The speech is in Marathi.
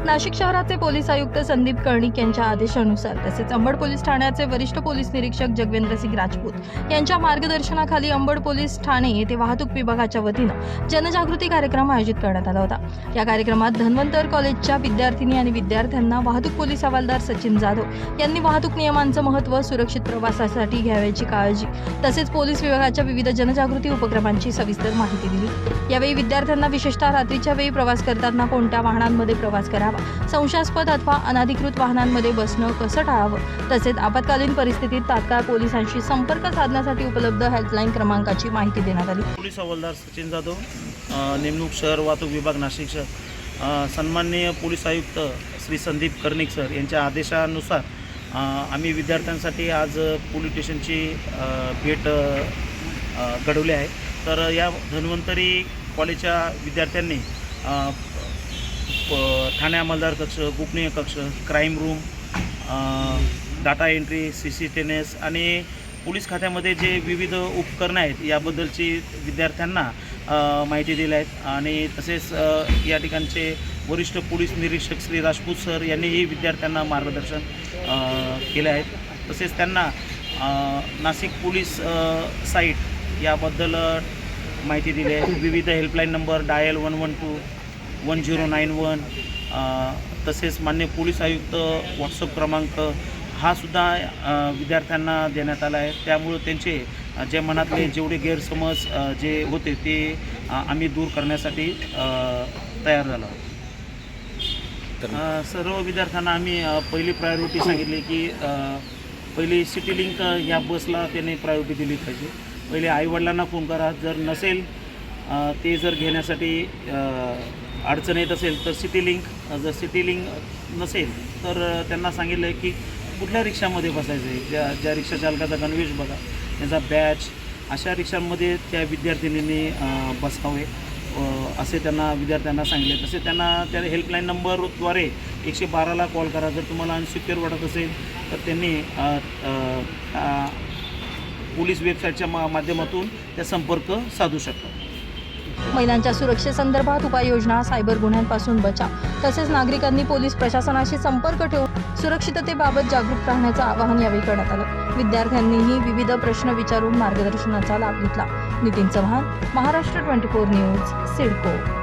नाशिक शहराचे पोलीस आयुक्त संदीप कर्णिक यांच्या आदेशानुसार तसेच अंबड पोलीस ठाण्याचे वरिष्ठ पोलीस निरीक्षक जगवेंद्रसिंग राजपूत यांच्या मार्गदर्शनाखाली अंबड पोलीस ठाणे येथे वाहतूक विभागाच्या वतीनं जनजागृती कार्यक्रम आयोजित करण्यात आला होता। या कार्यक्रमात धन्वंतर कॉलेजच्या विद्यार्थिनी आणि विद्यार्थ्यांना वाहतूक पोलीस हवालदार सचिन जाधव यांनी वाहतूक नियमांचं महत्त्व, सुरक्षित प्रवासासाठी घ्यावयाची काळजी तसेच पोलीस विभागाच्या विविध जनजागृती उपक्रमांची सविस्तर माहिती दिली। यावेळी विद्यार्थ्यांना विशेषतः रात्रीच्या वेळी प्रवास करताना कोणत्या वाहनांमध्ये प्रवास करावा, संशयास्पद अथवा अनधिकृत वाहनांमध्ये बसणं कसं टाळावं तसेच आपत्कालीन परिस्थितीत तात्काळ पोलिसांशी संपर्क साधण्यासाठी उपलब्ध हेल्पलाईन क्रमांकाची माहिती देण्यात आली। पोलीस हवालदार सचिन जाधव, नेमणूक शहर वाहतूक विभाग नाशिक शहर। सन्माननीय पोलीस आयुक्त श्री संदीप कर्णिक सर यांच्या आदेशानुसार आम्ही विद्यार्थ्यांसाठी आज पोलीस स्टेशनची भेट घडवली आहे। तर या धन्वंतरी कॉलेजच्या विद्यार्थ्यांनी ठाणे अंमलदार कक्ष, गोपनीय कक्ष, crime room, data entry, CCTNS आणि पोलीस खात्यामध्ये जे विविध उपकरणं आहेत याबद्दलची विद्यार्थ्यांना माहिती दिली आहेत। आणि तसेच या ठिकाणचे वरिष्ठ पोलीस निरीक्षक श्री राजपूत सर यांनीही विद्यार्थ्यांना मार्गदर्शन केले आहेत। तसेच त्यांना नाशिक पोलीस साईट याबद्दल माहिती दिली आहे। विविध हेल्पलाईन नंबर डायल 112, 1091, तसेच मान्य पोलीस आयुक्त व्हॉट्सअप क्रमांक हा सुद्धा विद्यार्थ्यांना देण्यात आला आहे। त्यामुळे त्यांचे जे मनातले जेवढे गैरसमज जे होते ते आम्ही दूर करण्यासाठी तयार झालो आहोत। सर्व विद्यार्थ्यांना आम्ही पहिली प्रायोरिटी सांगितली की पहिली सिटी लिंक ह्या बसला त्यांनी प्रायोरिटी दिली पाहिजे। पहिले आईवडिलांना फोन करा, जर नसेल ते जर घेण्यासाठी अडचण येत असेल तर सिटी लिंक, जर सिटी लिंक नसेल तर त्यांना सांगितलं आहे की कुठल्या रिक्षामध्ये बसायचं आहे, ज्या रिक्षा चालकाचा गणवेश बघा, त्याचा बॅच, अशा रिक्षांमध्ये त्या विद्यार्थिनींनी बसावे असे विद्यार्थ्यांना सांगितले। तसे त्यांना त्या हेल्पलाईन नंबरद्वारे 112ला कॉल करा। जर तुम्हाला अनसिक्युअर वाटत असेल तर त्यांनी पोलीस वेबसाईटच्या माध्यमातून त्या संपर्क साधू शकतात। महिलांच्या सुरक्षेसंदर्भात उपाययोजना, सायबर गुन्ह्यांपासून बचाव तसेच नागरिकांनी पोलीस प्रशासनाशी संपर्क ठेवून सुरक्षिततेबाबत जागरूक राहण्याचं आवाहन यावेळी करण्यात आलं। विद्यार्थ्यांनीही विविध प्रश्न विचारून मार्गदर्शनाचा लाभ घेतला। नितीन चव्हाण, महाराष्ट्र 24 न्यूज, सिडको।